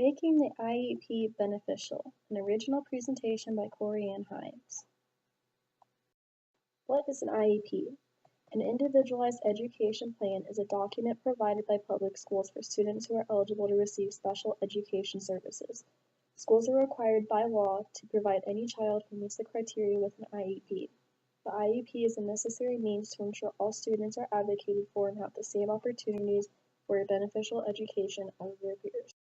Making the IEP Beneficial, an original presentation by Corey Ann Himes. What is an IEP? An Individualized Education Plan is a document provided by public schools for students who are eligible to receive special education services. Schools are required by law to provide any child who meets the criteria with an IEP. The IEP is a necessary means to ensure all students are advocated for and have the same opportunities for a beneficial education as their peers.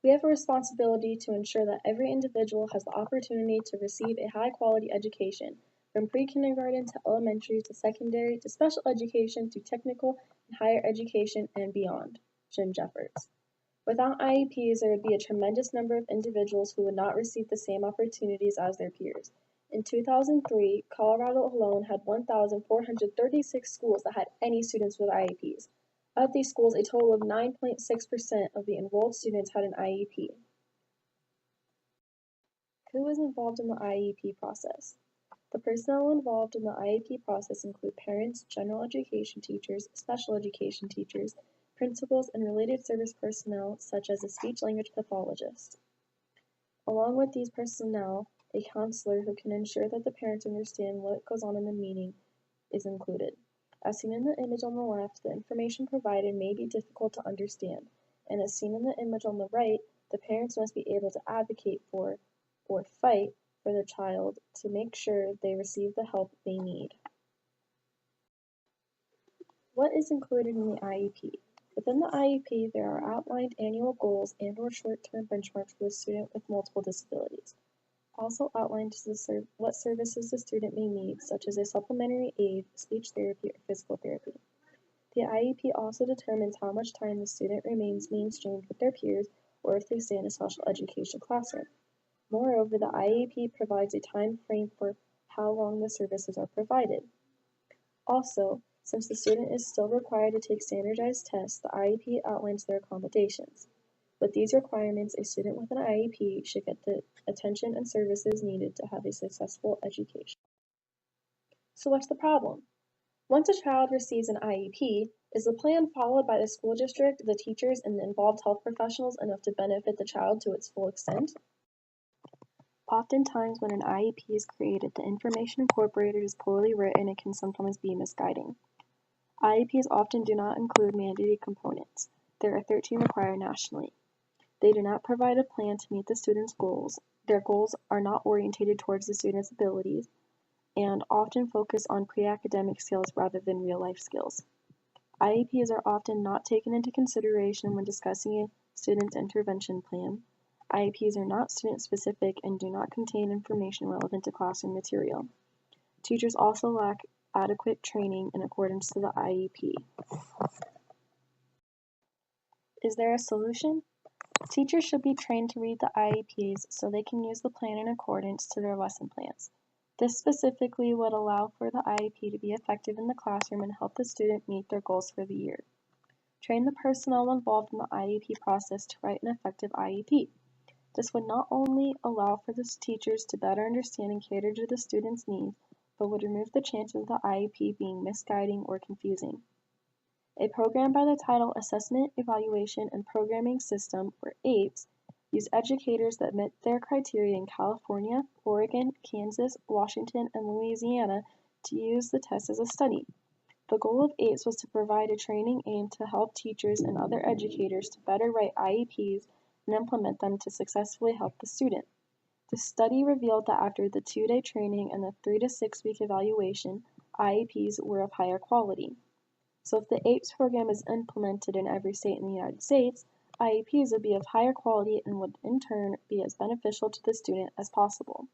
We have a responsibility to ensure that every individual has the opportunity to receive a high-quality education, from pre-kindergarten to elementary to secondary to special education to technical and higher education and beyond. Jim Jeffords. Without IEPs, there would be a tremendous number of individuals who would not receive the same opportunities as their peers. In 2003, Colorado alone had 1,436 schools that had any students with IEPs. Of these schools, a total of 9.6% of the enrolled students had an IEP. Who is involved in the IEP process? The personnel involved in the IEP process include parents, general education teachers, special education teachers, principals, and related service personnel such as a speech-language pathologist. Along with these personnel, a counselor who can ensure that the parents understand what goes on in the meeting is included. As seen in the image on the left, the information provided may be difficult to understand, and as seen in the image on the right, the parents must be able to advocate for or fight for the child to make sure they receive the help they need. What is included in the IEP? Within the IEP, there are outlined annual goals and/or short-term benchmarks for the student with multiple disabilities. Also outlined is what services the student may need, such as a supplementary aid, speech therapy, or physical therapy. The IEP also determines how much time the student remains mainstreamed with their peers or if they stay in a special education classroom. Moreover, the IEP provides a time frame for how long the services are provided. Also, since the student is still required to take standardized tests, the IEP outlines their accommodations. With these requirements, a student with an IEP should get the attention and services needed to have a successful education. So what's the problem? Once a child receives an IEP, is the plan followed by the school district, the teachers, and the involved health professionals enough to benefit the child to its full extent? Oftentimes, when an IEP is created, the information incorporated is poorly written and can sometimes be misguiding. IEPs often do not include mandated components. There are 13 required nationally. They do not provide a plan to meet the student's goals. Their goals are not orientated towards the student's abilities and often focus on pre-academic skills rather than real-life skills. IEPs are often not taken into consideration when discussing a student's intervention plan. IEPs are not student-specific and do not contain information relevant to classroom material. Teachers also lack adequate training in accordance to the IEP. Is there a solution? Teachers should be trained to read the IEPs so they can use the plan in accordance to their lesson plans. This specifically would allow for the IEP to be effective in the classroom and help the student meet their goals for the year. Train the personnel involved in the IEP process to write an effective IEP. This would not only allow for the teachers to better understand and cater to the student's needs, but would remove the chances of the IEP being misguiding or confusing. A program by the title Assessment, Evaluation, and Programming System, or APES, use educators that met their criteria in California, Oregon, Kansas, Washington, and Louisiana to use the test as a study. The goal of APES was to provide a training aimed to help teachers and other educators to better write IEPs and implement them to successfully help the student. The study revealed that after the 2-day training and the 3 to 6 week evaluation, IEPs were of higher quality. So if the APES program is implemented in every state in the United States, IEPs would be of higher quality and would in turn be as beneficial to the student as possible.